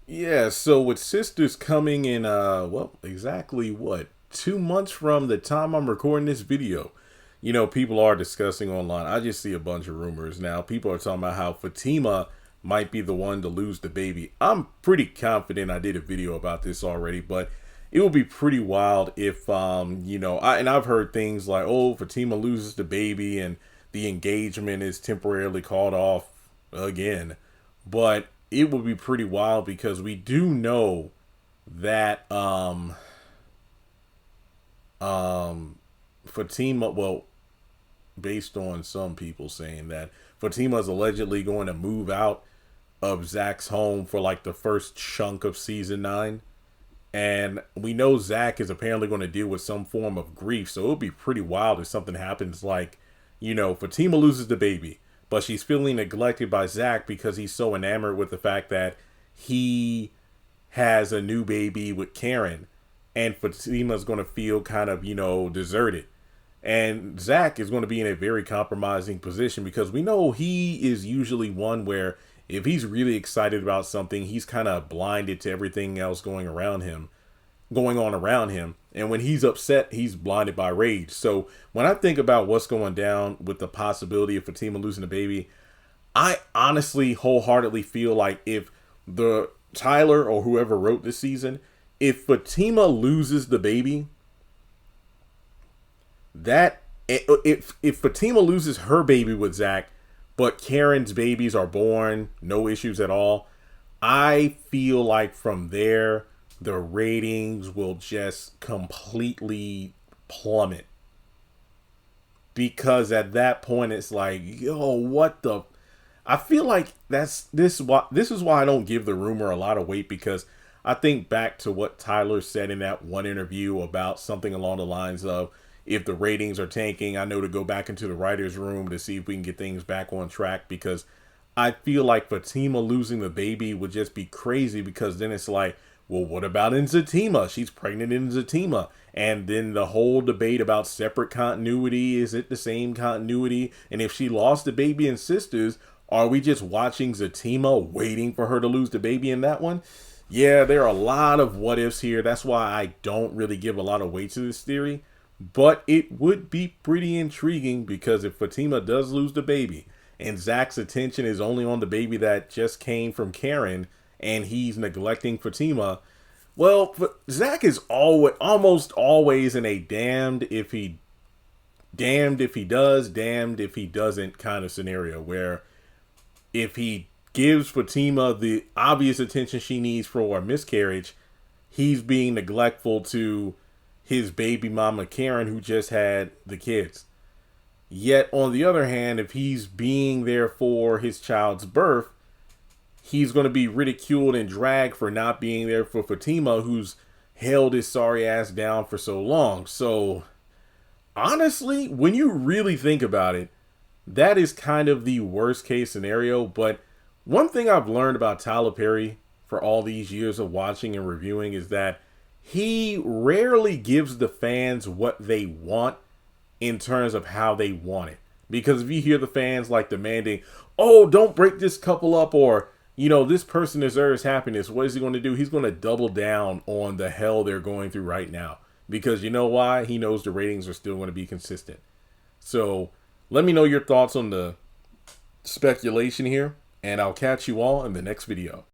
Yeah, so with Sisters coming in, well, exactly what, 2 months from the time I'm recording this video. People are discussing online. I just see a bunch of rumors now. People are talking about how Fatima might be the one to lose the baby. I'm pretty confident I did a video about this already, but it would be pretty wild if, I've heard things like, oh, Fatima loses the baby and the engagement is temporarily called off again. But it would be pretty wild because we do know that Fatima, well, based on some people saying that Fatima is allegedly going to move out of Zach's home for like the first chunk of season 9. And we know Zach is apparently going to deal with some form of grief. So it would be pretty wild if something happens like, Fatima loses the baby, but she's feeling neglected by Zach because he's so enamored with the fact that he has a new baby with Karen. And Fatima's going to feel kind of, deserted. And Zach is going to be in a very compromising position because we know he is usually one where if he's really excited about something, he's kind of blinded to everything else going on around him. And when he's upset, he's blinded by rage. So when I think about what's going down with the possibility of Fatima losing a baby, I honestly wholeheartedly feel like if the Tyler or whoever wrote this season, if Fatima loses the baby, that if Fatima loses her baby with Zach, but Karen's babies are born, no issues at all, I feel like from there the ratings will just completely plummet because at that point it's like, yo, what the. I feel like this is why I don't give the rumor a lot of weight, because I think back to what Tyler said in that one interview about something along the lines of, if the ratings are tanking, I know to go back into the writer's room to see if we can get things back on track, because I feel like Fatima losing the baby would just be crazy, because then it's like, well, what about in Zatima? She's pregnant in Zatima. And then the whole debate about separate continuity. Is it the same continuity? And if she lost the baby in Sisters, are we just watching Zatima waiting for her to lose the baby in that one? Yeah, there are a lot of what ifs here. That's why I don't really give a lot of weight to this theory. But it would be pretty intriguing, because if Fatima does lose the baby and Zach's attention is only on the baby that just came from Karen and he's neglecting Fatima, well, Zach is almost always in a damned if he does, damned if he doesn't kind of scenario, where if he gives Fatima the obvious attention she needs for a miscarriage, he's being neglectful to his baby mama Karen, who just had the kids. Yet on the other hand, if he's being there for his child's birth, he's going to be ridiculed and dragged for not being there for Fatima, who's held his sorry ass down for so long. So honestly, when you really think about it, that is kind of the worst case scenario. But one thing I've learned about Tyler Perry for all these years of watching and reviewing is that he rarely gives the fans what they want in terms of how they want it. Because if you hear the fans like demanding, oh, don't break this couple up, or, this person deserves happiness, what is he going to do? He's going to double down on the hell they're going through right now. Because you know why? He knows the ratings are still going to be consistent. So let me know your thoughts on the speculation here, and I'll catch you all in the next video.